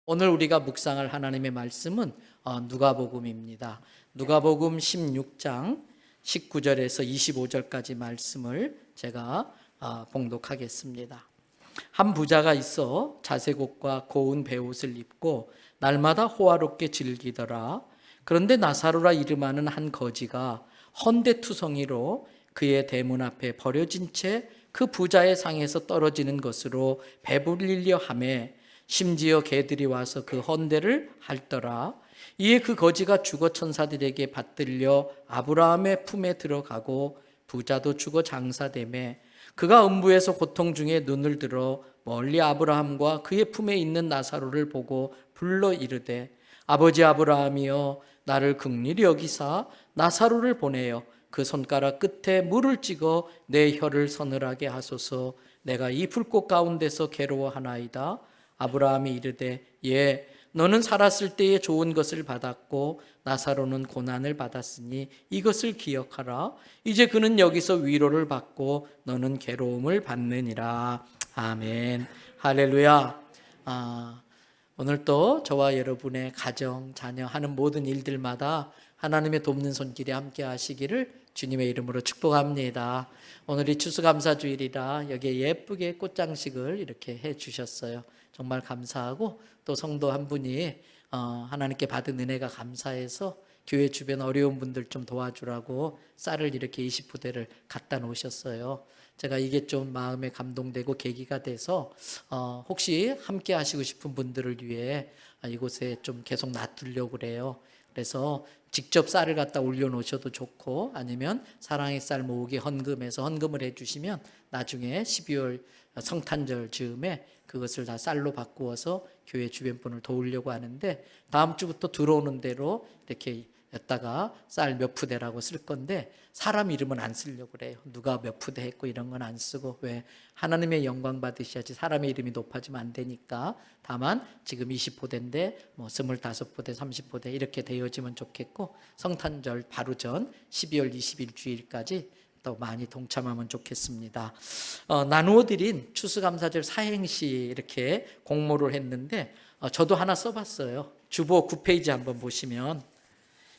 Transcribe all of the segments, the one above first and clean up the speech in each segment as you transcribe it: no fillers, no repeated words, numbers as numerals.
오늘 우리가 묵상할 하나님의 말씀은 누가복음입니다. 누가복음 16장 19절에서 25절까지 말씀을 제가 봉독하겠습니다. 한 부자가 있어 자색옷과 고운 베옷을 입고 날마다 호화롭게 즐기더라. 그런데 나사로라 이름하는 한 거지가 헌데투성이로 그의 대문 앞에 버려진 채 그 부자의 상에서 떨어지는 것으로 배불리려 하매 심지어 개들이 와서 그 헌대를 핥더라. 이에 그 거지가 죽어 천사들에게 받들려 아브라함의 품에 들어가고 부자도 죽어 장사되매 그가 음부에서 고통 중에 눈을 들어 멀리 아브라함과 그의 품에 있는 나사로를 보고 불러 이르되 아버지 아브라함이여 나를 긍휼히 여기사 나사로를 보내어 그 손가락 끝에 물을 찍어 내 혀를 서늘하게 하소서. 내가 이 불꽃 가운데서 괴로워하나이다. 아브라함이 이르되 예, 너는 살았을 때에 좋은 것을 받았고 나사로는 고난을 받았으니 이것을 기억하라. 이제 그는 여기서 위로를 받고 너는 괴로움을 받느니라. 아멘. 할렐루야. 오늘 또 저와 여러분의 가정, 자녀 하는 모든 일들마다 하나님의 돕는 손길이 함께 하시기를 주님의 이름으로 축복합니다. 오늘이 추수감사주일이라 여기에 예쁘게 꽃장식을 이렇게 해 주셨어요. 정말 감사하고 또 성도 한 분이 하나님께 받은 은혜가 감사해서 교회 주변 어려운 분들 좀 도와주라고 쌀을 이렇게 20부대를 갖다 놓으셨어요. 제가 이게 좀 마음에 감동되고 계기가 돼서 혹시 함께 하시고 싶은 분들을 위해 이곳에 좀 계속 놔두려고 그래요. 그래서 직접 쌀을 갖다 올려놓으셔도 좋고 아니면 사랑의 쌀 모으기 헌금해서 헌금을 해주시면 나중에 12월 성탄절 즈음에 그것을 다 쌀로 바꾸어서 교회 주변 분을 도우려고 하는데 다음 주부터 들어오는 대로 이렇게 여기다가 쌀 몇 푸대라고 쓸 건데 사람 이름은 안 쓰려고 그래요. 누가 몇 푸대 했고 이런 건 안 쓰고 왜 하나님의 영광 받으셔야지 사람의 이름이 높아지면 안 되니까 다만 지금 20포대인데 뭐 25포대 30포대 이렇게 되어지면 좋겠고 성탄절 바로 전 12월 20일 주일까지 또 많이 동참하면 좋겠습니다. 나누어 드린 추수감사절 사행시 이렇게 공모를 했는데 저도 하나 써봤어요. 주보 9페이지 한번 보시면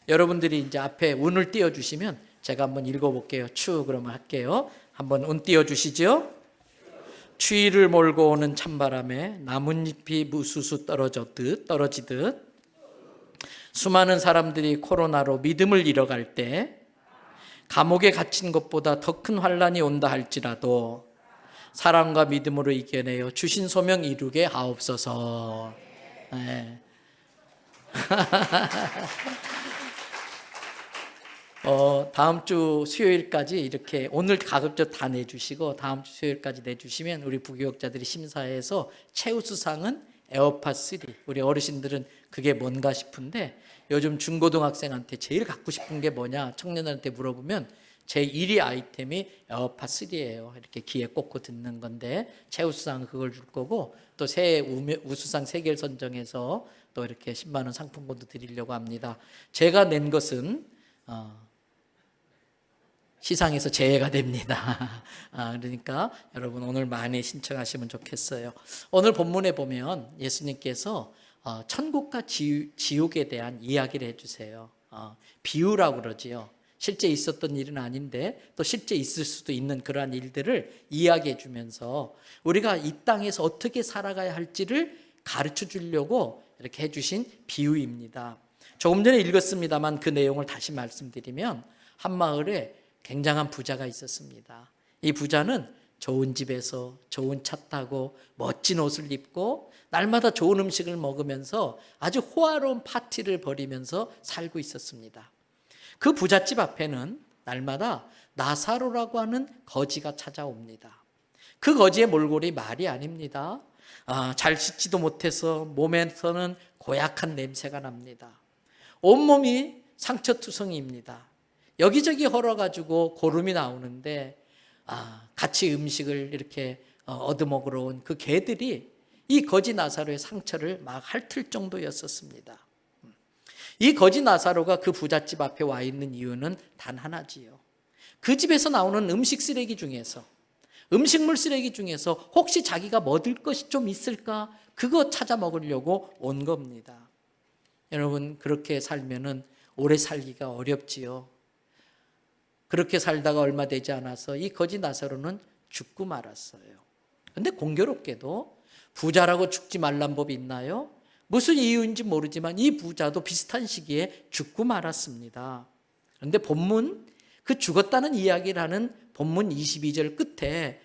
여러분들이 이제 앞에 운을 띄워주시면 제가 한번 읽어볼게요. 추 그러면 할게요. 한번 운 띄워주시죠. 추위를 몰고 오는 찬바람에 나뭇잎이 무수수 떨어지듯 수많은 사람들이 코로나로 믿음을 잃어갈 때 감옥에 갇힌 것보다 더 큰 환란이 온다 할지라도 사랑과 믿음으로 이겨내어 주신 소명 이루게 하옵소서. 네. 다음 주 수요일까지 이렇게 오늘 가급적 다 내주시고 다음 주 수요일까지 내주시면 우리 부교육자들이 심사해서 최우수상은 에어팟 3. 우리 어르신들은 그게 뭔가 싶은데 요즘 중고등학생한테 제일 갖고 싶은 게 뭐냐 청년들한테 물어보면 제 1위 아이템이 에어팟 3예요. 이렇게 귀에 꽂고 듣는 건데 최우수상은 그걸 줄 거고 또 새해 우수상 3개를 선정해서 또 이렇게 10만 원 상품권도 드리려고 합니다. 제가 낸 것은 시상에서 제외가 됩니다. 그러니까 여러분 오늘 많이 신청하시면 좋겠어요. 오늘 본문에 보면 예수님께서 천국과 지옥에 대한 이야기를 해주세요. 비유라고 그러지요. 실제 있었던 일은 아닌데 또 실제 있을 수도 있는 그러한 일들을 이야기해 주면서 우리가 이 땅에서 어떻게 살아가야 할지를 가르쳐 주려고 이렇게 해주신 비유입니다. 조금 전에 읽었습니다만 그 내용을 다시 말씀드리면 한 마을에 굉장한 부자가 있었습니다. 이 부자는 좋은 집에서 좋은 차 타고 멋진 옷을 입고 날마다 좋은 음식을 먹으면서 아주 호화로운 파티를 벌이면서 살고 있었습니다. 그 부잣집 앞에는 날마다 나사로라고 하는 거지가 찾아옵니다. 그 거지의 몰골이 말이 아닙니다. 잘 씻지도 못해서 몸에서는 고약한 냄새가 납니다. 온몸이 상처투성이입니다. 여기저기 헐어가지고 고름이 나오는데 같이 음식을 이렇게 얻어먹으러 온 그 개들이 이 거지 나사로의 상처를 막 핥을 정도였었습니다. 이 거지 나사로가 그 부잣집 앞에 와 있는 이유는 단 하나지요. 그 집에서 나오는 음식물 쓰레기 중에서 혹시 자기가 먹을 것이 좀 있을까 그거 찾아 먹으려고 온 겁니다. 여러분, 그렇게 살면은 오래 살기가 어렵지요. 그렇게 살다가 얼마 되지 않아서 이 거지 나사로는 죽고 말았어요. 근데 공교롭게도 부자라고 죽지 말란 법이 있나요? 무슨 이유인지 모르지만 이 부자도 비슷한 시기에 죽고 말았습니다. 그런데 본문, 그 죽었다는 이야기를 하는 본문 22절 끝에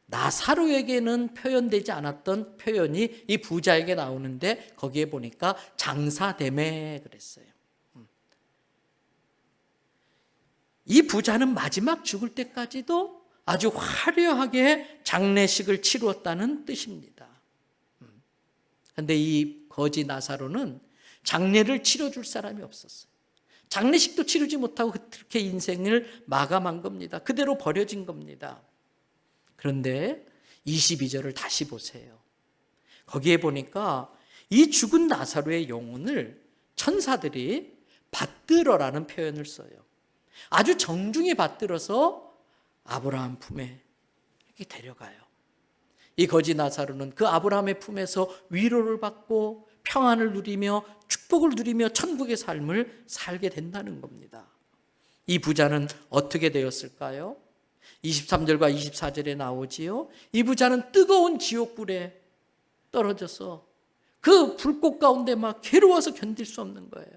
나사로에게는 표현되지 않았던 표현이 이 부자에게 나오는데 거기에 보니까 장사되매 그랬어요. 이 부자는 마지막 죽을 때까지도 아주 화려하게 장례식을 치루었다는 뜻입니다. 그런데 이 거지 나사로는 장례를 치러줄 사람이 없었어요. 장례식도 치르지 못하고 그렇게 인생을 마감한 겁니다. 그대로 버려진 겁니다. 그런데 22절을 다시 보세요. 거기에 보니까 이 죽은 나사로의 영혼을 천사들이 받들어라는 표현을 써요. 아주 정중히 받들어서 아브라함 품에 이렇게 데려가요. 이 거지 나사로는 그 아브라함의 품에서 위로를 받고 평안을 누리며 축복을 누리며 천국의 삶을 살게 된다는 겁니다. 이 부자는 어떻게 되었을까요? 23절과 24절에 나오지요. 이 부자는 뜨거운 지옥불에 떨어져서 그 불꽃 가운데 막 괴로워서 견딜 수 없는 거예요.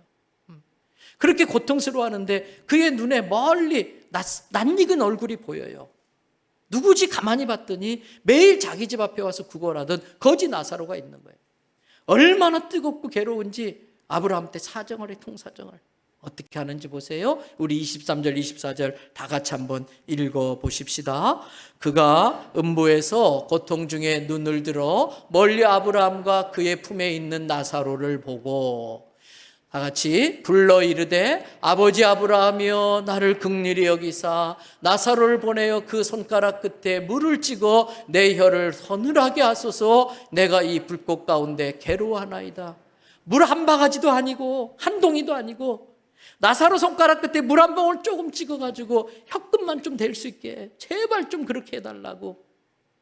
그렇게 고통스러워하는데 그의 눈에 멀리 낯익은 얼굴이 보여요. 누구지 가만히 봤더니 매일 자기 집 앞에 와서 구걸하던 거지 나사로가 있는 거예요. 얼마나 뜨겁고 괴로운지 아브라함 때 사정을 해, 통사정을. 어떻게 하는지 보세요. 우리 23절, 24절 다 같이 한번 읽어보십시다. 그가 음부에서 고통 중에 눈을 들어 멀리 아브라함과 그의 품에 있는 나사로를 보고 다 같이 불러 이르되 아버지 아브라함이여 나를 긍휼히 여기사 나사로를 보내어 그 손가락 끝에 물을 찍어 내 혀를 서늘하게 하소서. 내가 이 불꽃 가운데 괴로워하나이다. 물 한 바가지도 아니고 한 동이도 아니고 나사로 손가락 끝에 물 한 방울 조금 찍어가지고 혀끝만 좀 댈 수 있게 제발 좀 그렇게 해달라고,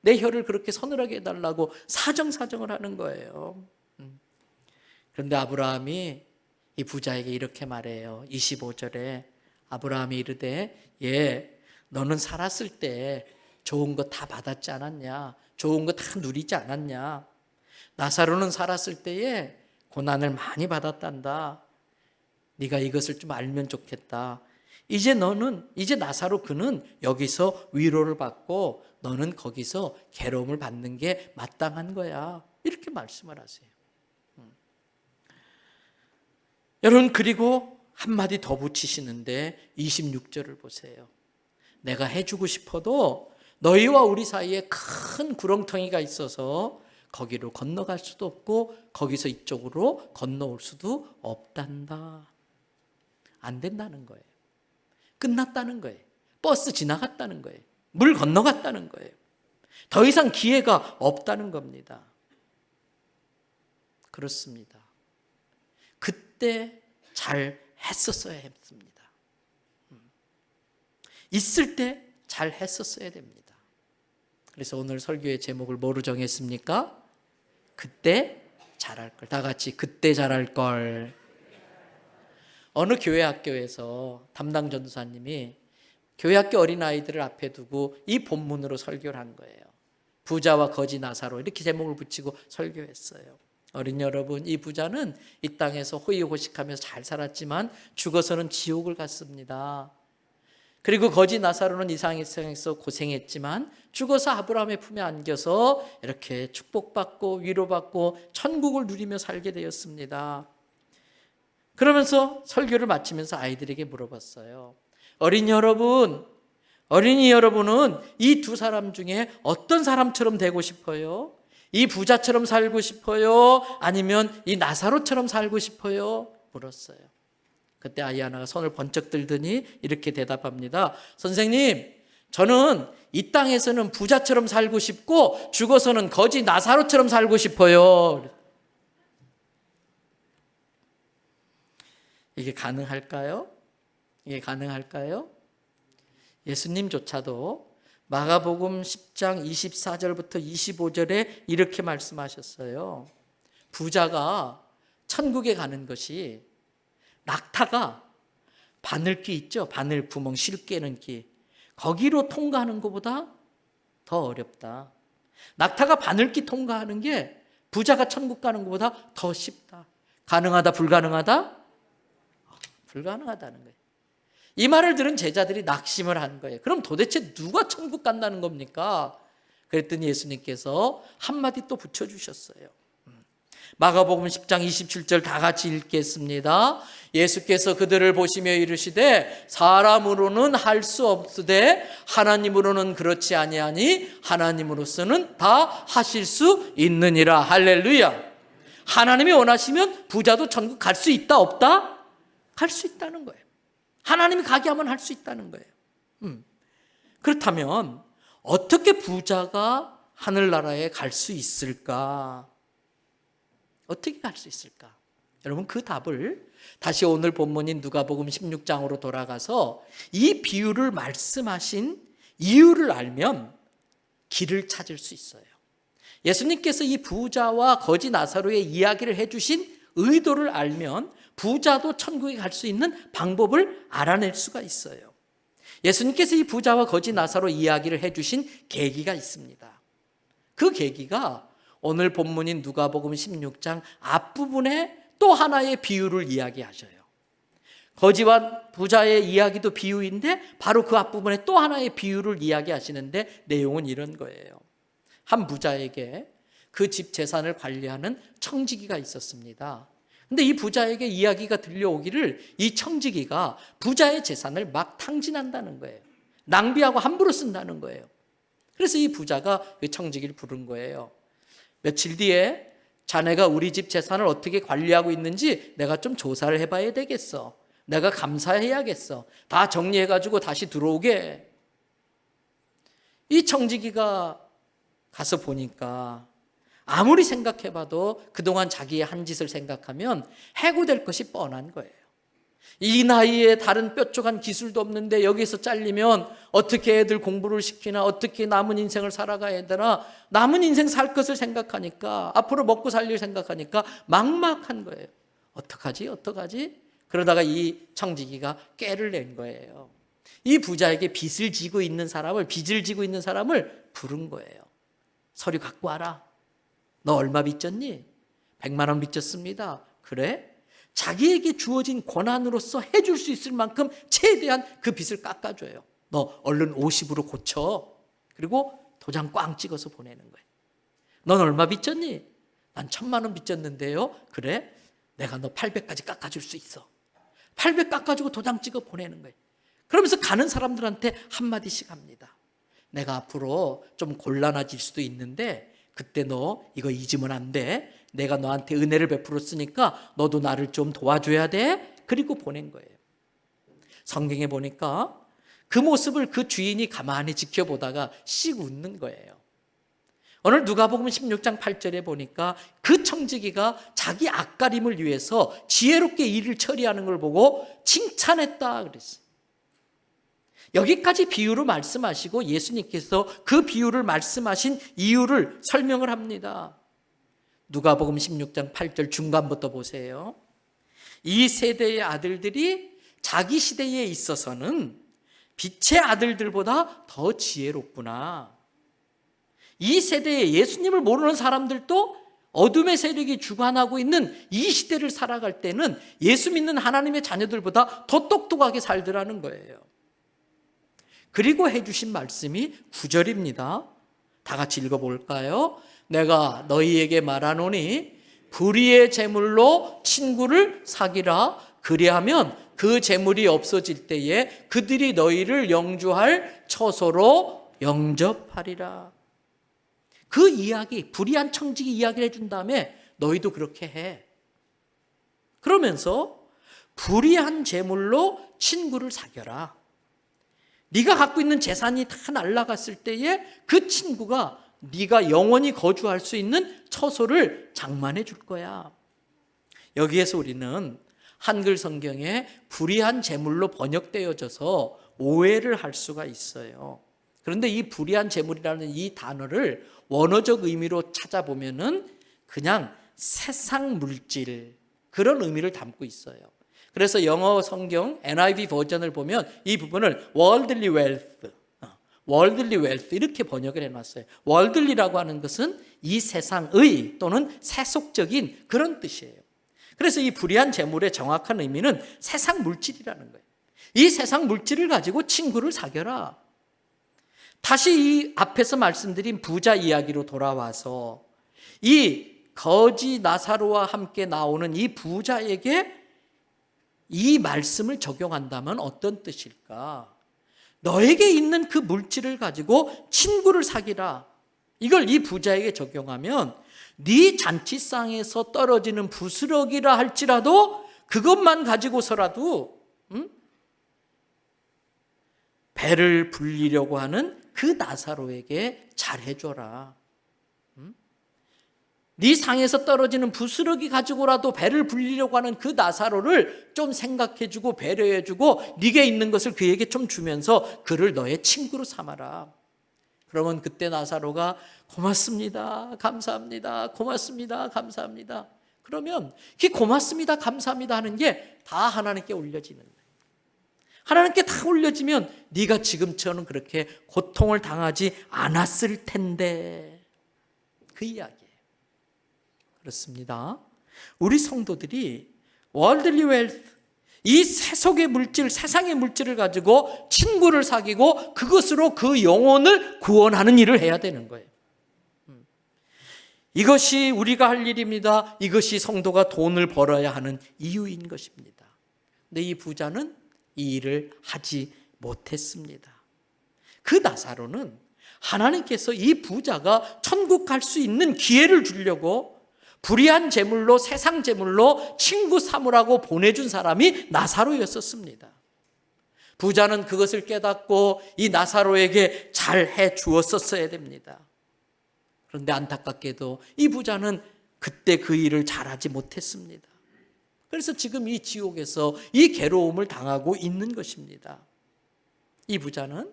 내 혀를 그렇게 서늘하게 해달라고 사정을 하는 거예요. 그런데 아브라함이 이 부자에게 이렇게 말해요. 25절에 아브라함이 이르되 너는 살았을 때 좋은 거 다 받았지 않았냐? 좋은 거 다 누리지 않았냐? 나사로는 살았을 때에 고난을 많이 받았단다. 네가 이것을 좀 알면 좋겠다. 이제 나사로 그는 여기서 위로를 받고 너는 거기서 괴로움을 받는 게 마땅한 거야. 이렇게 말씀을 하세요. 여러분, 그리고 한마디 더 붙이시는데 26절을 보세요. 내가 해주고 싶어도 너희와 우리 사이에 큰 구렁텅이가 있어서 거기로 건너갈 수도 없고 거기서 이쪽으로 건너올 수도 없단다. 안 된다는 거예요. 끝났다는 거예요. 버스 지나갔다는 거예요. 물 건너갔다는 거예요. 더 이상 기회가 없다는 겁니다. 그렇습니다. 그때 잘 했었어야 했습니다. 있을 때 잘 했었어야 됩니다. 그래서 오늘 설교의 제목을 뭐로 정했습니까? 그때 잘할 걸. 다 같이 그때 잘할 걸. 어느 교회 학교에서 담당 전도사님이 교회 학교 어린아이들을 앞에 두고 이 본문으로 설교를 한 거예요. 부자와 거지 나사로 이렇게 제목을 붙이고 설교했어요. 어린 여러분, 이 부자는 이 땅에서 호의호식하면서 잘 살았지만 죽어서는 지옥을 갔습니다. 그리고 거지 나사로는 이 세상에서 고생했지만 죽어서 아브라함의 품에 안겨서 이렇게 축복받고 위로받고 천국을 누리며 살게 되었습니다. 그러면서 설교를 마치면서 아이들에게 물어봤어요. 어린이 여러분은 이 두 사람 중에 어떤 사람처럼 되고 싶어요? 이 부자처럼 살고 싶어요? 아니면 이 나사로처럼 살고 싶어요? 물었어요. 그때 아이 하나가 손을 번쩍 들더니 이렇게 대답합니다. 선생님, 저는 이 땅에서는 부자처럼 살고 싶고 죽어서는 거지 나사로처럼 살고 싶어요. 이게 가능할까요? 이게 가능할까요? 예수님조차도 마가복음 10장 24절부터 25절에 이렇게 말씀하셨어요. 부자가 천국에 가는 것이 낙타가 바늘귀 있죠? 바늘 구멍 실 깨는 귀. 거기로 통과하는 것보다 더 어렵다. 낙타가 바늘귀 통과하는 게 부자가 천국 가는 것보다 더 쉽다. 가능하다, 불가능하다? 불가능하다는 거예요. 이 말을 들은 제자들이 낙심을 한 거예요. 그럼 도대체 누가 천국 간다는 겁니까? 그랬더니 예수님께서 한마디 또 붙여주셨어요. 마가복음 10장 27절 다 같이 읽겠습니다. 예수께서 그들을 보시며 이르시되 사람으로는 할 수 없으되 하나님으로는 그렇지 아니하니 하나님으로서는 다 하실 수 있느니라. 할렐루야. 하나님이 원하시면 부자도 천국 갈 수 있다 없다? 갈 수 있다는 거예요. 하나님이 가게 하면 할 수 있다는 거예요. 그렇다면 어떻게 부자가 하늘나라에 갈 수 있을까? 어떻게 갈 수 있을까? 여러분 그 답을 다시 오늘 본문인 누가복음 16장으로 돌아가서 이 비유를 말씀하신 이유를 알면 길을 찾을 수 있어요. 예수님께서 이 부자와 거지 나사로의 이야기를 해주신 의도를 알면 부자도 천국에 갈 수 있는 방법을 알아낼 수가 있어요. 예수님께서 이 부자와 거지 나사로 이야기를 해주신 계기가 있습니다. 그 계기가 오늘 본문인 누가복음 16장 앞부분에 또 하나의 비유를 이야기하셔요. 거지와 부자의 이야기도 비유인데 바로 그 앞부분에 또 하나의 비유를 이야기하시는데 내용은 이런 거예요. 한 부자에게 그 집 재산을 관리하는 청지기가 있었습니다. 근데 이 부자에게 이야기가 들려오기를 이 청지기가 부자의 재산을 막 탕진한다는 거예요. 낭비하고 함부로 쓴다는 거예요. 그래서 이 부자가 그 청지기를 부른 거예요. 며칠 뒤에 자네가 우리 집 재산을 어떻게 관리하고 있는지 내가 좀 조사를 해봐야 되겠어. 내가 감사해야겠어. 다 정리해가지고 다시 들어오게. 이 청지기가 가서 보니까 아무리 생각해봐도 그동안 자기의 한 짓을 생각하면 해고될 것이 뻔한 거예요. 이 나이에 다른 뾰족한 기술도 없는데 여기서 잘리면 어떻게 애들 공부를 시키나, 어떻게 남은 인생을 살아가야 되나, 남은 인생 살 것을 생각하니까, 앞으로 먹고 살 일 생각하니까 막막한 거예요. 어떡하지? 그러다가 이 청지기가 꾀를 낸 거예요. 이 부자에게 빚을 지고 있는 사람을 부른 거예요. 서류 갖고 와라. 너 얼마 빚졌니? 100만 원 빚졌습니다. 그래? 자기에게 주어진 권한으로서 해줄 수 있을 만큼 최대한 그 빚을 깎아줘요. 너 얼른 50으로 고쳐. 그리고 도장 꽝 찍어서 보내는 거예요. 넌 얼마 빚졌니? 난 1000만 원 빚졌는데요. 그래? 내가 너 800까지 깎아줄 수 있어. 800 깎아주고 도장 찍어 보내는 거예요. 그러면서 가는 사람들한테 한마디씩 합니다. 내가 앞으로 좀 곤란해질 수도 있는데 그때 너 이거 잊으면 안 돼. 내가 너한테 은혜를 베풀었으니까 너도 나를 좀 도와줘야 돼. 그리고 보낸 거예요. 성경에 보니까 그 모습을 그 주인이 가만히 지켜보다가 씩 웃는 거예요. 오늘 누가복음 16장 8절에 보니까 그 청지기가 자기 앞가림을 위해서 지혜롭게 일을 처리하는 걸 보고 칭찬했다 그랬어요. 여기까지 비유로 말씀하시고 예수님께서 그 비유를 말씀하신 이유를 설명을 합니다. 누가복음 16장 8절 중간부터 보세요. 이 세대의 아들들이 자기 시대에 있어서는 빛의 아들들보다 더 지혜롭구나. 이 세대에 예수님을 모르는 사람들도 어둠의 세력이 주관하고 있는 이 시대를 살아갈 때는 예수 믿는 하나님의 자녀들보다 더 똑똑하게 살더라는 거예요. 그리고 해주신 말씀이 9절입니다. 다 같이 읽어볼까요? 내가 너희에게 말하노니 불의의 재물로 친구를 사귀라. 그리하면 그 재물이 없어질 때에 그들이 너희를 영주할 처소로 영접하리라. 그 이야기, 불의한 청지기 이야기를 해준 다음에 너희도 그렇게 해. 그러면서 불의한 재물로 친구를 사귀라. 네가 갖고 있는 재산이 다 날아갔을 때에 그 친구가 네가 영원히 거주할 수 있는 처소를 장만해 줄 거야. 여기에서 우리는 한글 성경에 불의한 재물로 번역되어져서 오해를 할 수가 있어요. 그런데 이 불의한 재물이라는 이 단어를 원어적 의미로 찾아보면은 그냥 세상 물질, 그런 의미를 담고 있어요. 그래서 영어 성경 NIV 버전을 보면 이 부분을 worldly wealth 이렇게 번역을 해놨어요. worldly라고 하는 것은 이 세상의 또는 세속적인 그런 뜻이에요. 그래서 이 불의한 재물의 정확한 의미는 세상 물질이라는 거예요. 이 세상 물질을 가지고 친구를 사귀어라. 다시 이 앞에서 말씀드린 부자 이야기로 돌아와서 이 거지 나사로와 함께 나오는 이 부자에게 이 말씀을 적용한다면 어떤 뜻일까? 너에게 있는 그 물질을 가지고 친구를 사귀라. 이걸 이 부자에게 적용하면 네 잔치상에서 떨어지는 부스러기라 할지라도 그것만 가지고서라도 배를 불리려고 하는 그 나사로에게 잘해줘라. 네 상에서 떨어지는 부스러기 가지고라도 배를 불리려고 하는 그 나사로를 좀 생각해주고 배려해주고 네게 있는 것을 그에게 좀 주면서 그를 너의 친구로 삼아라. 그러면 그때 나사로가 고맙습니다, 감사합니다, 고맙습니다, 감사합니다. 그러면 그 고맙습니다, 감사합니다 하는 게 다 하나님께 올려지는 거예요. 하나님께 다 올려지면 네가 지금처럼 그렇게 고통을 당하지 않았을 텐데, 그 이야기예요. 그렇습니다. 우리 성도들이 worldly wealth, 이 세속의 물질, 세상의 물질을 가지고 친구를 사귀고 그것으로 그 영혼을 구원하는 일을 해야 되는 거예요. 이것이 우리가 할 일입니다. 이것이 성도가 돈을 벌어야 하는 이유인 것입니다. 근데 이 부자는 이 일을 하지 못했습니다. 그 나사로는 하나님께서 이 부자가 천국 갈 수 있는 기회를 주려고 불의한 재물로, 세상 재물로 친구 삼으라고 보내준 사람이 나사로였었습니다. 부자는 그것을 깨닫고 이 나사로에게 잘해 주었었어야 됩니다. 그런데 안타깝게도 이 부자는 그때 그 일을 잘하지 못했습니다. 그래서 지금 이 지옥에서 이 괴로움을 당하고 있는 것입니다. 이 부자는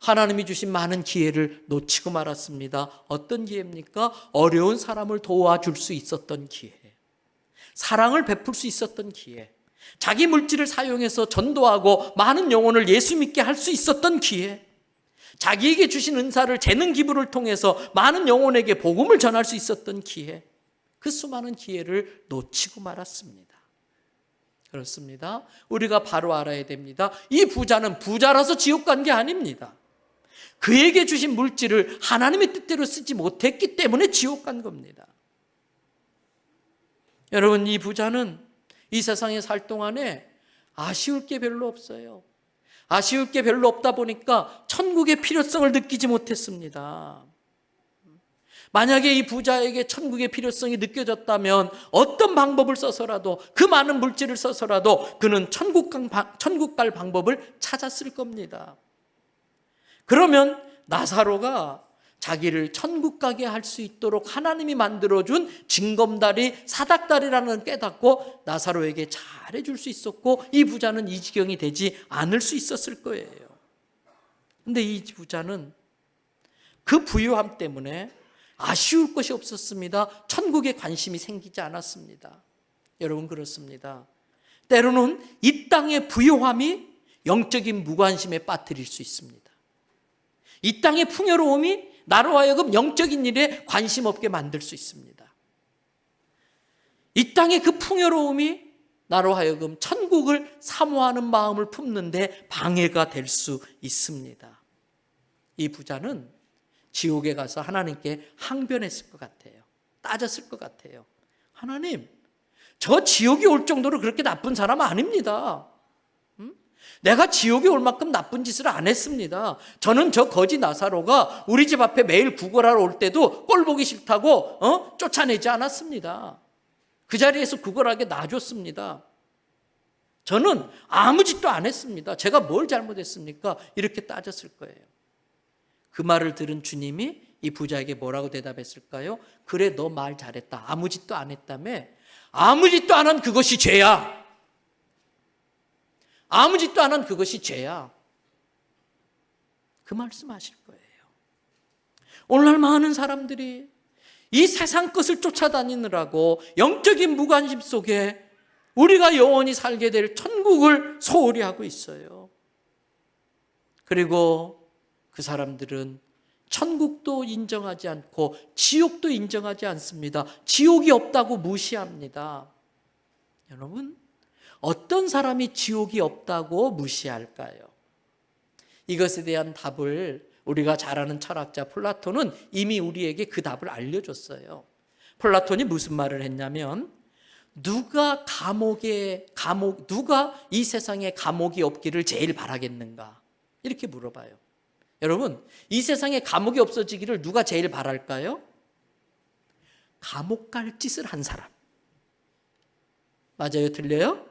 하나님이 주신 많은 기회를 놓치고 말았습니다. 어떤 기회입니까? 어려운 사람을 도와줄 수 있었던 기회, 사랑을 베풀 수 있었던 기회, 자기 물질을 사용해서 전도하고 많은 영혼을 예수 믿게 할 수 있었던 기회, 자기에게 주신 은사를 재능 기부를 통해서 많은 영혼에게 복음을 전할 수 있었던 기회, 그 수많은 기회를 놓치고 말았습니다. 그렇습니다. 우리가 바로 알아야 됩니다. 이 부자는 부자라서 지옥 간 게 아닙니다. 그에게 주신 물질을 하나님의 뜻대로 쓰지 못했기 때문에 지옥 간 겁니다. 여러분, 이 부자는 이 세상에 살 동안에 아쉬울 게 별로 없어요. 아쉬울 게 별로 없다 보니까 천국의 필요성을 느끼지 못했습니다. 만약에 이 부자에게 천국의 필요성이 느껴졌다면 어떤 방법을 써서라도, 그 많은 물질을 써서라도 그는 천국 갈 방법을 찾았을 겁니다. 그러면 나사로가 자기를 천국 가게 할 수 있도록 하나님이 만들어준 징검다리, 사닥다리라는 깨닫고 나사로에게 잘해줄 수 있었고, 이 부자는 이 지경이 되지 않을 수 있었을 거예요. 그런데 이 부자는 그 부유함 때문에 아쉬울 것이 없었습니다. 천국에 관심이 생기지 않았습니다. 여러분, 그렇습니다. 때로는 이 땅의 부유함이 영적인 무관심에 빠뜨릴 수 있습니다. 이 땅의 풍요로움이 나로 하여금 영적인 일에 관심 없게 만들 수 있습니다. 이 땅의 그 풍요로움이 나로 하여금 천국을 사모하는 마음을 품는데 방해가 될 수 있습니다. 이 부자는 지옥에 가서 하나님께 항변했을 것 같아요. 따졌을 것 같아요. 하나님, 저 지옥에 올 정도로 그렇게 나쁜 사람 아닙니다. 내가 지옥에 올 만큼 나쁜 짓을 안 했습니다. 저는 저 거지 나사로가 우리 집 앞에 매일 구걸하러 올 때도 꼴 보기 싫다고 쫓아내지 않았습니다. 그 자리에서 구걸하게 놔줬습니다. 저는 아무 짓도 안 했습니다. 제가 뭘 잘못했습니까? 이렇게 따졌을 거예요. 그 말을 들은 주님이 이 부자에게 뭐라고 대답했을까요? 그래, 너 말 잘했다. 아무 짓도 안 했다며? 아무 짓도 안 한 그것이 죄야. 아무 짓도 안 한 그것이 죄야. 그 말씀하실 거예요. 오늘날 많은 사람들이 이 세상 것을 쫓아다니느라고 영적인 무관심 속에 우리가 영원히 살게 될 천국을 소홀히 하고 있어요. 그리고 그 사람들은 천국도 인정하지 않고 지옥도 인정하지 않습니다. 지옥이 없다고 무시합니다. 여러분, 어떤 사람이 지옥이 없다고 무시할까요? 이것에 대한 답을 우리가 잘 아는 철학자 플라톤은 이미 우리에게 그 답을 알려줬어요. 플라톤이 무슨 말을 했냐면, 누가 이 세상에 감옥이 없기를 제일 바라겠는가? 이렇게 물어봐요. 여러분, 이 세상에 감옥이 없어지기를 누가 제일 바랄까요? 감옥 갈 짓을 한 사람. 맞아요? 들려요?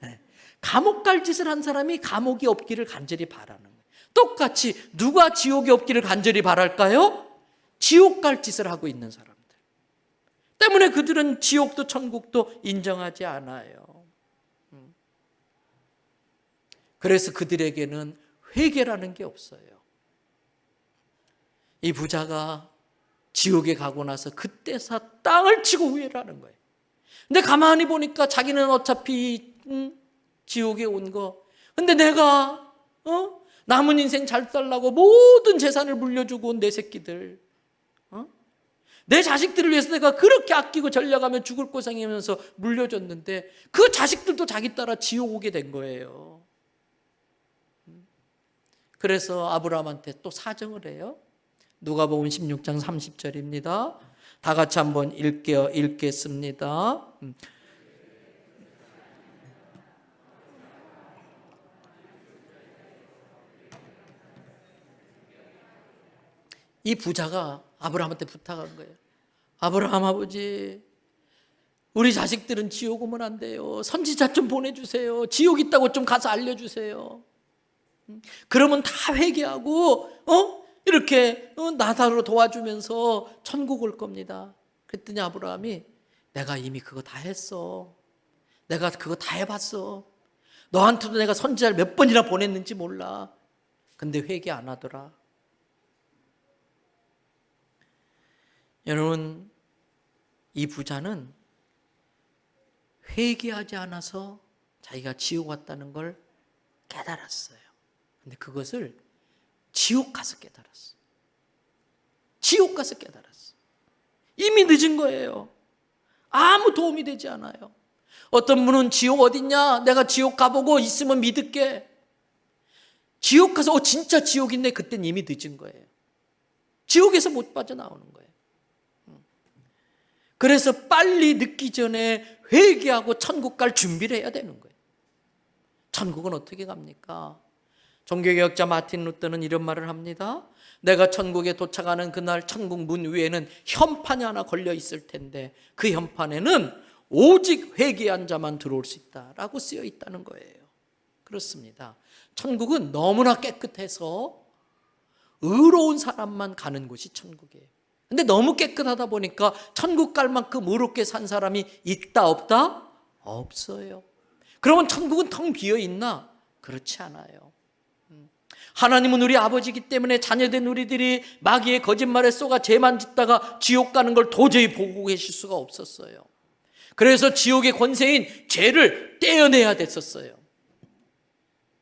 네. 감옥 갈 짓을 한 사람이 감옥이 없기를 간절히 바라는 거예요. 똑같이 누가 지옥이 없기를 간절히 바랄까요? 지옥 갈 짓을 하고 있는 사람들 때문에 그들은 지옥도 천국도 인정하지 않아요. 그래서 그들에게는 회개라는 게 없어요. 이 부자가 지옥에 가고 나서 그때서 땅을 치고 후회를 하는 거예요. 근데 가만히 보니까 자기는 어차피 지옥에 온 거, 근데 내가 남은 인생 잘 살라고 모든 재산을 물려주고 온 내 새끼들, 내 자식들을 위해서 내가 그렇게 아끼고 전략하며 죽을 고생하면서 물려줬는데 그 자식들도 자기 따라 지옥 오게 된 거예요. 그래서 아브라함한테 또 사정을 해요. 누가복음 16장 30절입니다. 다 같이 한번 읽겠습니다. 이 부자가 아브라함한테 부탁한 거예요. 아브라함 아버지, 우리 자식들은 지옥 오면 안 돼요. 선지자 좀 보내주세요. 지옥 있다고 좀 가서 알려주세요. 그러면 다 회개하고 이렇게 나사로 도와주면서 천국 올 겁니다. 그랬더니 아브라함이 내가 이미 그거 다 했어. 내가 그거 다 해봤어. 너한테도 내가 선지자를 몇 번이나 보냈는지 몰라. 근데 회개 안 하더라. 여러분, 이 부자는 회개하지 않아서 자기가 지옥 왔다는 걸 깨달았어요. 근데 그것을 지옥 가서 깨달았어. 지옥 가서 깨달았어. 이미 늦은 거예요. 아무 도움이 되지 않아요. 어떤 분은 지옥 어딨냐? 내가 지옥 가보고 있으면 믿을게. 지옥 가서 진짜 지옥 있네. 그땐 이미 늦은 거예요. 지옥에서 못 빠져나오는 거예요. 그래서 빨리 늦기 전에 회개하고 천국 갈 준비를 해야 되는 거예요. 천국은 어떻게 갑니까? 종교개혁자 마틴 루터는 이런 말을 합니다. 내가 천국에 도착하는 그날 천국 문 위에는 현판이 하나 걸려 있을 텐데 그 현판에는 오직 회개한 자만 들어올 수 있다라고 쓰여 있다는 거예요. 그렇습니다. 천국은 너무나 깨끗해서 의로운 사람만 가는 곳이 천국이에요. 근데 너무 깨끗하다 보니까 천국 갈 만큼 의롭게 산 사람이 있다 없다? 없어요. 그러면 천국은 텅 비어 있나? 그렇지 않아요. 하나님은 우리 아버지이기 때문에 자녀된 우리들이 마귀의 거짓말에 속아 죄만 짓다가 지옥 가는 걸 도저히 보고 계실 수가 없었어요. 그래서 지옥의 권세인 죄를 떼어내야 됐었어요.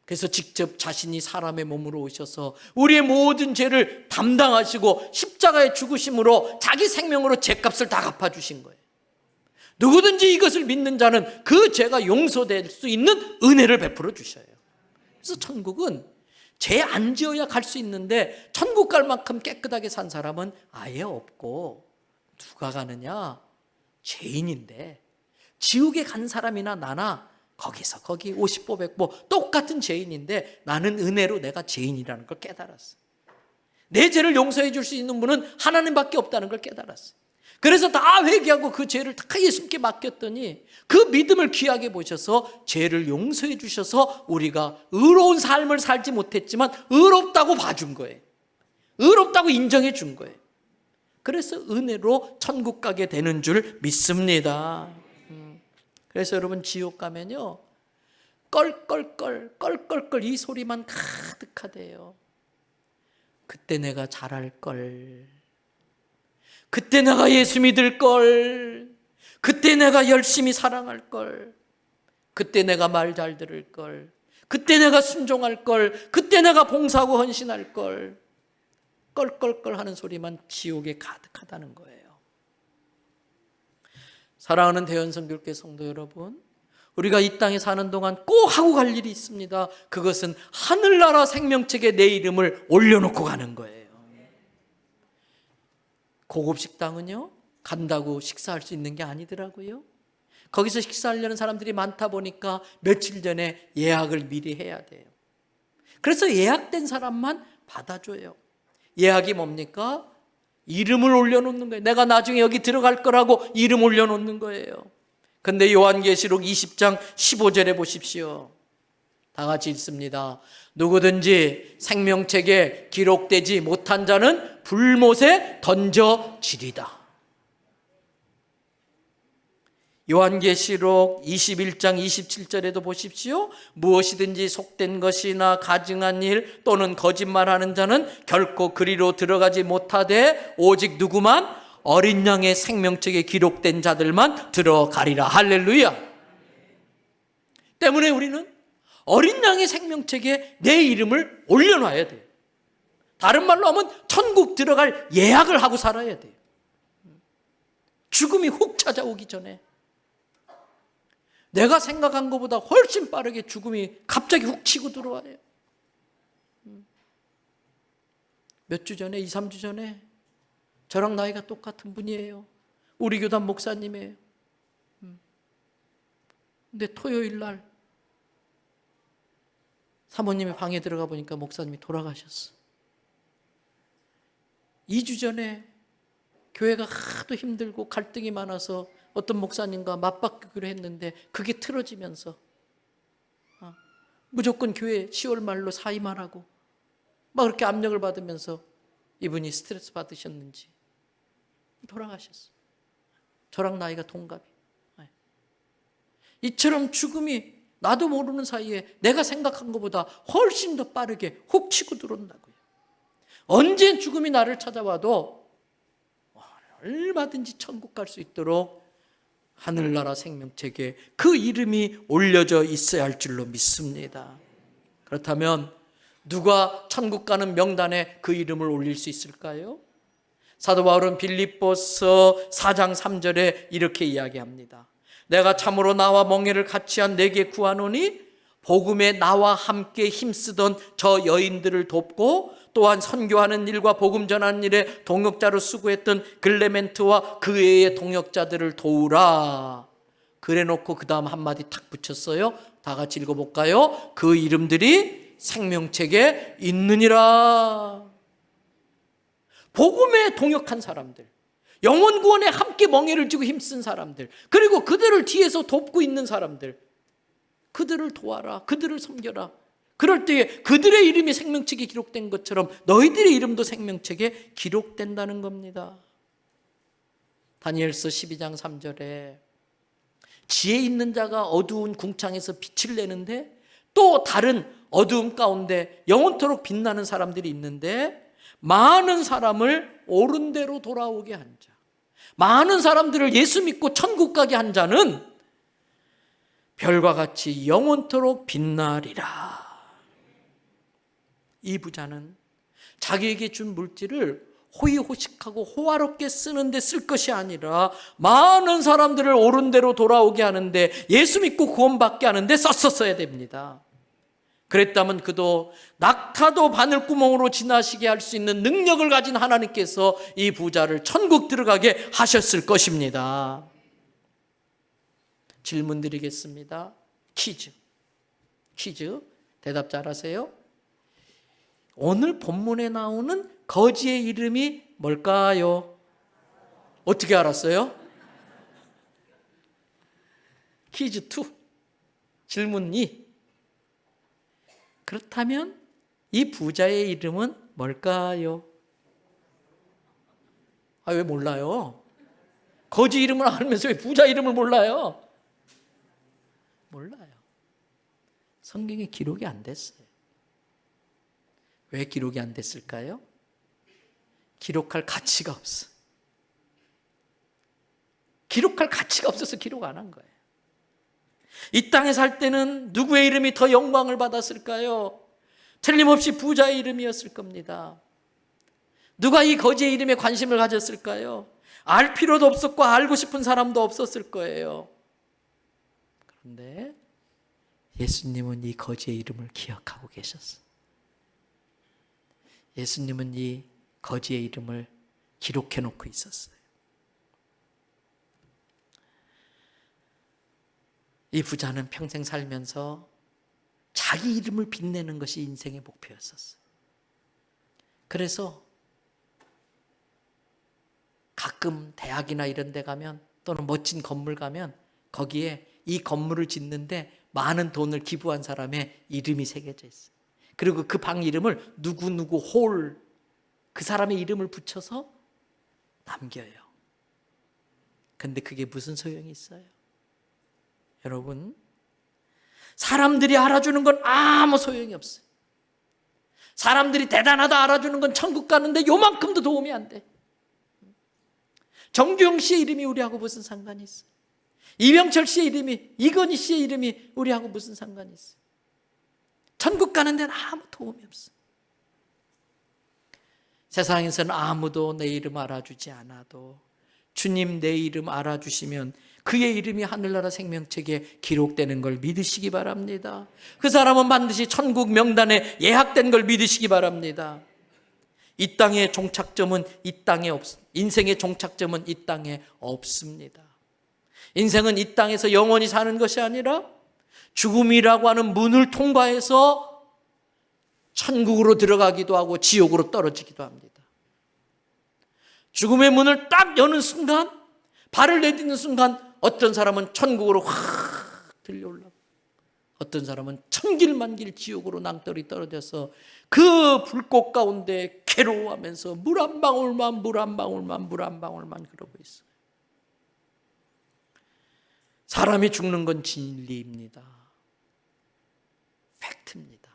그래서 직접 자신이 사람의 몸으로 오셔서 우리의 모든 죄를 담당하시고 십자가에 죽으심으로 자기 생명으로 죄값을 다 갚아주신 거예요. 누구든지 이것을 믿는 자는 그 죄가 용서될 수 있는 은혜를 베풀어 주셔요. 그래서 천국은 죄 안 지어야 갈 수 있는데 천국 갈 만큼 깨끗하게 산 사람은 아예 없고, 누가 가느냐? 죄인인데 지옥에 간 사람이나 나나 거기서 거기 50보 100보 똑같은 죄인인데 나는 은혜로 내가 죄인이라는 걸 깨달았어요. 내 죄를 용서해 줄 수 있는 분은 하나님밖에 없다는 걸 깨달았어요. 그래서 다 회개하고 그 죄를 다 예수님께 맡겼더니 그 믿음을 귀하게 보셔서 죄를 용서해 주셔서 우리가 의로운 삶을 살지 못했지만 의롭다고 봐준 거예요. 의롭다고 인정해 준 거예요. 그래서 은혜로 천국 가게 되는 줄 믿습니다. 그래서 여러분, 지옥 가면요 껄껄껄 이 소리만 가득하대요. 그때 내가 잘할 걸. 그때 내가 예수 믿을 걸. 그때 내가 열심히 사랑할 걸. 그때 내가 말 잘 들을 걸. 그때 내가 순종할 걸. 그때 내가 봉사하고 헌신할 걸. 껄껄껄 하는 소리만 지옥에 가득하다는 거예요. 사랑하는 대연선교회 성도 여러분, 우리가 이 땅에 사는 동안 꼭 하고 갈 일이 있습니다. 그것은 하늘나라 생명책에 내 이름을 올려놓고 가는 거예요. 고급 식당은요, 간다고 식사할 수 있는 게 아니더라고요. 거기서 식사하려는 사람들이 많다 보니까 며칠 전에 예약을 미리 해야 돼요. 그래서 예약된 사람만 받아줘요. 예약이 뭡니까? 이름을 올려놓는 거예요. 내가 나중에 여기 들어갈 거라고 이름 올려놓는 거예요. 근데 요한계시록 20장 15절에 보십시오. 다 같이 읽습니다. 누구든지 생명책에 기록되지 못한 자는 불못에 던져지리다. 요한계시록 21장 27절에도 보십시오. 무엇이든지 속된 것이나 가증한 일 또는 거짓말하는 자는 결코 그리로 들어가지 못하되 오직 누구만? 어린 양의 생명책에 기록된 자들만 들어가리라. 할렐루야. 때문에 우리는 어린 양의 생명책에 내 이름을 올려놔야 돼요. 다른 말로 하면 천국 들어갈 예약을 하고 살아야 돼요. 죽음이 훅 찾아오기 전에 내가 생각한 것보다 훨씬 빠르게 죽음이 갑자기 훅 치고 들어와요. 몇 주 전에, 2, 3주 전에 저랑 나이가 똑같은 분이에요. 우리 교단 목사님이에요. 근데 토요일 날 사모님의 방에 들어가 보니까 목사님이 돌아가셨어. 2주 전에 교회가 하도 힘들고 갈등이 많아서 어떤 목사님과 맞바꾸기로 했는데 그게 틀어지면서 무조건 교회 10월 말로 사임하라고 막 그렇게 압력을 받으면서 이분이 스트레스 받으셨는지 돌아가셨어요. 저랑 나이가 동갑이에요. 이처럼 죽음이 나도 모르는 사이에 내가 생각한 것보다 훨씬 더 빠르게 훅 치고 들어온다고요. 언제 죽음이 나를 찾아와도 얼마든지 천국 갈 수 있도록 하늘나라 생명책에 그 이름이 올려져 있어야 할 줄로 믿습니다. 그렇다면 누가 천국 가는 명단에 그 이름을 올릴 수 있을까요? 사도 바울은 빌립보서 4장 3절에 이렇게 이야기합니다. 내가 참으로 나와 멍에를 같이 한 내게 구하노니 복음에 나와 함께 힘쓰던 저 여인들을 돕고 또한 선교하는 일과 복음 전하는 일에 동역자로 수고했던 글레멘트와 그 외의 동역자들을 도우라. 그래놓고 그 다음 한마디 탁 붙였어요. 다 같이 읽어볼까요? 그 이름들이 생명책에 있느니라. 복음에 동역한 사람들, 영혼 구원에 함께 멍에를 쥐고 힘쓴 사람들, 그리고 그들을 뒤에서 돕고 있는 사람들, 그들을 도와라, 그들을 섬겨라. 그럴 때에 그들의 이름이 생명책에 기록된 것처럼 너희들의 이름도 생명책에 기록된다는 겁니다. 다니엘서 12장 3절에 지혜 있는 자가 어두운 궁창에서 빛을 내는데 또 다른 어두움 가운데 영원토록 빛나는 사람들이 있는데 많은 사람을 옳은 대로 돌아오게 한 자, 많은 사람들을 예수 믿고 천국 가게 한 자는 별과 같이 영원토록 빛나리라. 이 부자는 자기에게 준 물질을 호의호식하고 호화롭게 쓰는데 쓸 것이 아니라 많은 사람들을 옳은 대로 돌아오게 하는데 예수 믿고 구원받게 하는데 썼어야 됩니다. 그랬다면 그도 낙타도 바늘구멍으로 지나시게 할 수 있는 능력을 가진 하나님께서 이 부자를 천국 들어가게 하셨을 것입니다. 질문 드리겠습니다. 퀴즈. 대답 잘하세요? 오늘 본문에 나오는 거지의 이름이 뭘까요? 어떻게 알았어요? 퀴즈 2. 질문 2. 그렇다면 이 부자의 이름은 뭘까요? 왜 몰라요? 거지 이름을 알면서 왜 부자 이름을 몰라요? 몰라요. 성경에 기록이 안 됐어요. 왜 기록이 안 됐을까요? 기록할 가치가 없어. 기록할 가치가 없어서 기록 안 한 거예요. 이 땅에 살 때는 누구의 이름이 더 영광을 받았을까요? 틀림없이 부자의 이름이었을 겁니다. 누가 이 거지의 이름에 관심을 가졌을까요? 알 필요도 없었고 알고 싶은 사람도 없었을 거예요. 그런데 예수님은 이 거지의 이름을 기억하고 계셨어요. 예수님은 이 거지의 이름을 기록해 놓고 있었어요. 이 부자는 평생 살면서 자기 이름을 빛내는 것이 인생의 목표였었어요. 그래서 가끔 대학이나 이런 데 가면, 또는 멋진 건물 가면 거기에 이 건물을 짓는데 많은 돈을 기부한 사람의 이름이 새겨져 있어요. 그리고 그 방 이름을 누구누구 홀, 그 사람의 이름을 붙여서 남겨요. 근데 그게 무슨 소용이 있어요? 여러분, 사람들이 알아주는 건 아무 소용이 없어요. 사람들이 대단하다 알아주는 건 천국 가는데 요만큼도 도움이 안 돼. 정주영 씨의 이름이 우리하고 무슨 상관이 있어요? 이병철 씨의 이름이, 이건희 씨의 이름이 우리하고 무슨 상관이 있어요? 천국 가는 데는 아무 도움이 없어요. 세상에서는 아무도 내 이름 알아주지 않아도 주님 내 이름 알아주시면 그의 이름이 하늘나라 생명책에 기록되는 걸 믿으시기 바랍니다. 그 사람은 반드시 천국 명단에 예약된 걸 믿으시기 바랍니다. 이 땅의 종착점은 이 땅에 없습니다. 인생의 종착점은 이 땅에 없습니다. 인생은 이 땅에서 영원히 사는 것이 아니라 죽음이라고 하는 문을 통과해서 천국으로 들어가기도 하고 지옥으로 떨어지기도 합니다. 죽음의 문을 딱 여는 순간, 발을 내딛는 순간 어떤 사람은 천국으로 확 들려올라, 어떤 사람은 천길만길 지옥으로 낭떠러리 떨어져서 그 불꽃 가운데 괴로워하면서 물 한 방울만 그러고 있어요. 사람이 죽는 건 진리입니다. 팩트입니다.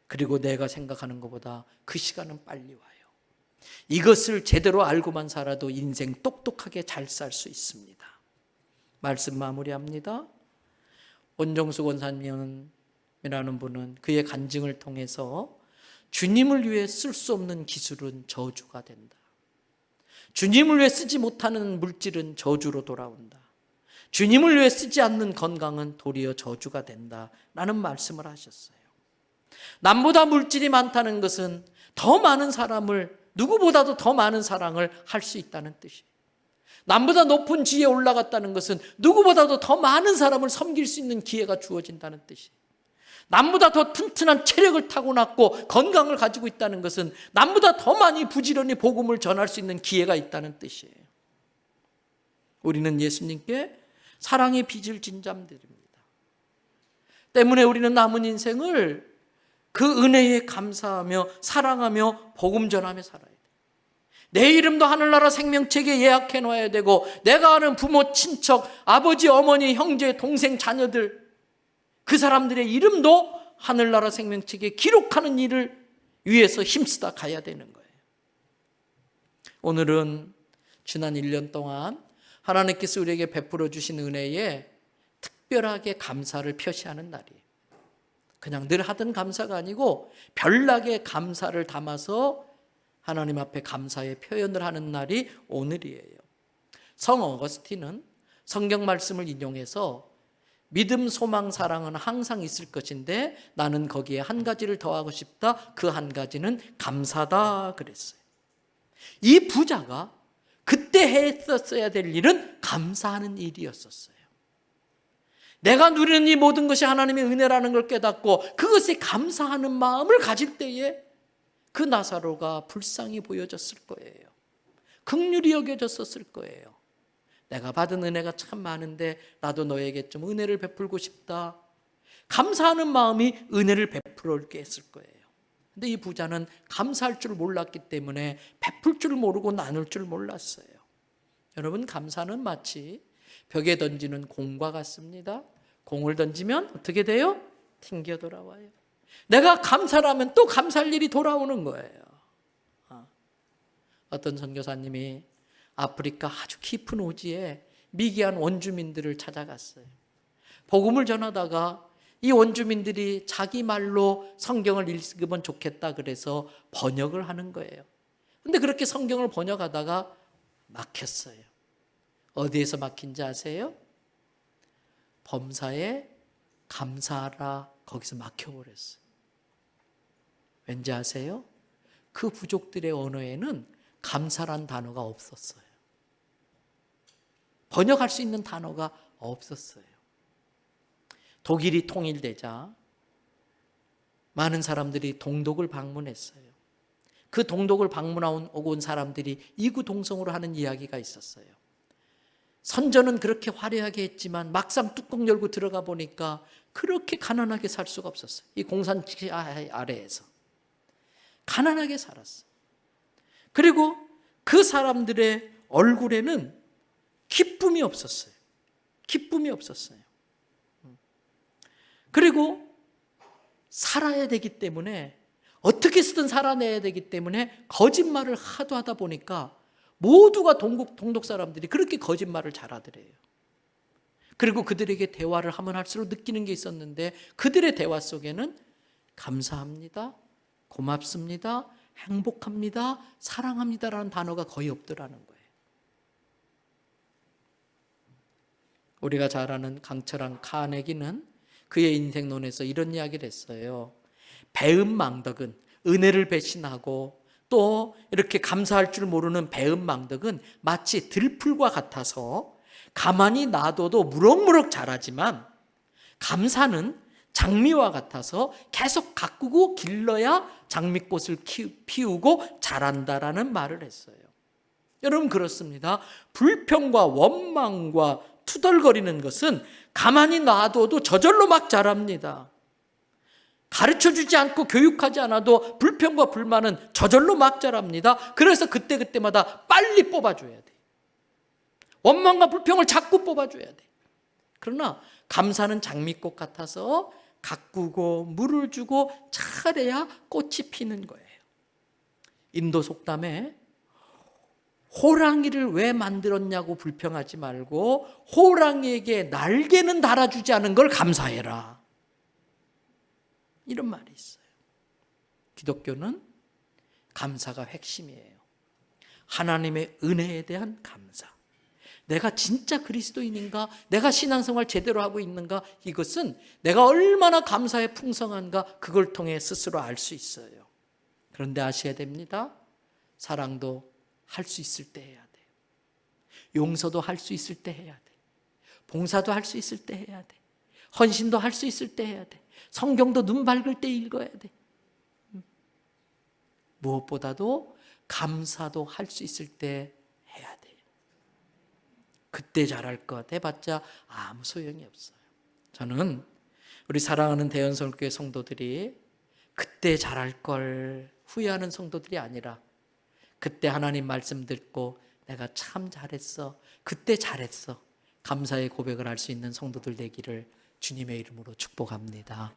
그리고 내가 생각하는 것보다 그 시간은 빨리 와요. 이것을 제대로 알고만 살아도 인생 똑똑하게 잘 살 수 있습니다. 말씀 마무리합니다. 온정수 권사님이라는 분은 그의 간증을 통해서 주님을 위해 쓸 수 없는 기술은 저주가 된다. 주님을 위해 쓰지 못하는 물질은 저주로 돌아온다. 주님을 위해 쓰지 않는 건강은 도리어 저주가 된다. 라는 말씀을 하셨어요. 남보다 물질이 많다는 것은 더 많은 사람을, 누구보다도 더 많은 사랑을 할 수 있다는 뜻이에요. 남보다 높은 지위에 올라갔다는 것은 누구보다도 더 많은 사람을 섬길 수 있는 기회가 주어진다는 뜻이에요. 남보다 더 튼튼한 체력을 타고났고 건강을 가지고 있다는 것은 남보다 더 많이 부지런히 복음을 전할 수 있는 기회가 있다는 뜻이에요. 우리는 예수님께 사랑의 빚을 진잠드립니다. 때문에 우리는 남은 인생을 그 은혜에 감사하며 사랑하며 복음 전하며 살아야 돼요. 내 이름도 하늘나라 생명책에 예약해 놔야 되고, 내가 아는 부모, 친척, 아버지, 어머니, 형제, 동생, 자녀들, 그 사람들의 이름도 하늘나라 생명책에 기록하는 일을 위해서 힘쓰다 가야 되는 거예요. 오늘은 지난 1년 동안 하나님께서 우리에게 베풀어 주신 은혜에 특별하게 감사를 표시하는 날이에요. 그냥 늘 하던 감사가 아니고 별나게 감사를 담아서 하나님 앞에 감사의 표현을 하는 날이 오늘이에요. 성 어거스틴은 성경 말씀을 인용해서 믿음, 소망, 사랑은 항상 있을 것인데 나는 거기에 한 가지를 더하고 싶다. 그 한 가지는 감사다 그랬어요. 이 부자가 그때 했었어야 될 일은 감사하는 일이었었어요. 내가 누리는 이 모든 것이 하나님의 은혜라는 걸 깨닫고 그것에 감사하는 마음을 가질 때에 그 나사로가 불쌍히 보여졌을 거예요. 긍휼히 여겨졌었을 거예요. 내가 받은 은혜가 참 많은데 나도 너에게 좀 은혜를 베풀고 싶다. 감사하는 마음이 은혜를 베풀게 했을 거예요. 근데 이 부자는 감사할 줄 몰랐기 때문에 베풀 줄 모르고 나눌 줄 몰랐어요. 여러분, 감사는 마치 벽에 던지는 공과 같습니다. 공을 던지면 어떻게 돼요? 튕겨 돌아와요. 내가 감사를 하면 또 감사할 일이 돌아오는 거예요. 어떤 선교사님이 아프리카 아주 깊은 오지에 미개한 원주민들을 찾아갔어요. 복음을 전하다가 이 원주민들이 자기 말로 성경을 읽으면 좋겠다 그래서 번역을 하는 거예요. 근데 그렇게 성경을 번역하다가 막혔어요. 어디에서 막힌지 아세요? 범사에 감사하라, 거기서 막혀버렸어요. 왠지 아세요? 그 부족들의 언어에는 감사란 단어가 없었어요. 번역할 수 있는 단어가 없었어요. 독일이 통일되자 많은 사람들이 동독을 방문했어요. 그 동독을 방문하고 온 사람들이 이구동성으로 하는 이야기가 있었어요. 선전은 그렇게 화려하게 했지만 막상 뚜껑 열고 들어가 보니까 그렇게 가난하게 살 수가 없었어요. 이 공산주의 아래에서 가난하게 살았어요. 그리고 그 사람들의 얼굴에는 기쁨이 없었어요. 기쁨이 없었어요. 그리고 살아야 되기 때문에, 어떻게 쓰든 살아내야 되기 때문에 거짓말을 하도 하다 보니까 모두가 동독 사람들이 그렇게 거짓말을 잘하더래요. 그리고 그들에게 대화를 하면 할수록 느끼는 게 있었는데, 그들의 대화 속에는 감사합니다, 고맙습니다, 행복합니다, 사랑합니다라는 단어가 거의 없더라는 거예요. 우리가 잘 아는 강철한 카네기는 그의 인생론에서 이런 이야기를 했어요. 배은망덕은, 은혜를 배신하고 또 이렇게 감사할 줄 모르는 배은망덕은 마치 들풀과 같아서 가만히 놔둬도 무럭무럭 자라지만, 감사는 장미와 같아서 계속 가꾸고 길러야 장미꽃을 피우고 자란다라는 말을 했어요. 여러분, 그렇습니다. 불평과 원망과 투덜거리는 것은 가만히 놔둬도 저절로 막 자랍니다. 가르쳐주지 않고 교육하지 않아도 불평과 불만은 저절로 막 자랍니다. 그래서 그때마다 빨리 뽑아줘야 돼. 원망과 불평을 자꾸 뽑아줘야 돼. 그러나 감사는 장미꽃 같아서 가꾸고 물을 주고 차려야 꽃이 피는 거예요. 인도 속담에 호랑이를 왜 만들었냐고 불평하지 말고 호랑이에게 날개는 달아주지 않은 걸 감사해라, 이런 말이 있어요. 기독교는 감사가 핵심이에요. 하나님의 은혜에 대한 감사. 내가 진짜 그리스도인인가? 내가 신앙생활 제대로 하고 있는가? 이것은 내가 얼마나 감사에 풍성한가, 그걸 통해 스스로 알 수 있어요. 그런데 아셔야 됩니다. 사랑도 할 수 있을 때 해야 돼요. 용서도 할 수 있을 때 해야 돼. 봉사도 할 수 있을 때 해야 돼. 헌신도 할 수 있을 때 해야 돼. 성경도 눈 밝을 때 읽어야 돼. 무엇보다도 감사도 할 수 있을 때 해야 돼. 그때 잘할 것 해봤자 아무 소용이 없어요. 저는 우리 사랑하는 대연설교회 성도들이 그때 잘할 걸 후회하는 성도들이 아니라, 그때 하나님 말씀 듣고 내가 참 잘했어, 그때 잘했어, 감사의 고백을 할 수 있는 성도들 되기를 주님의 이름으로 축복합니다.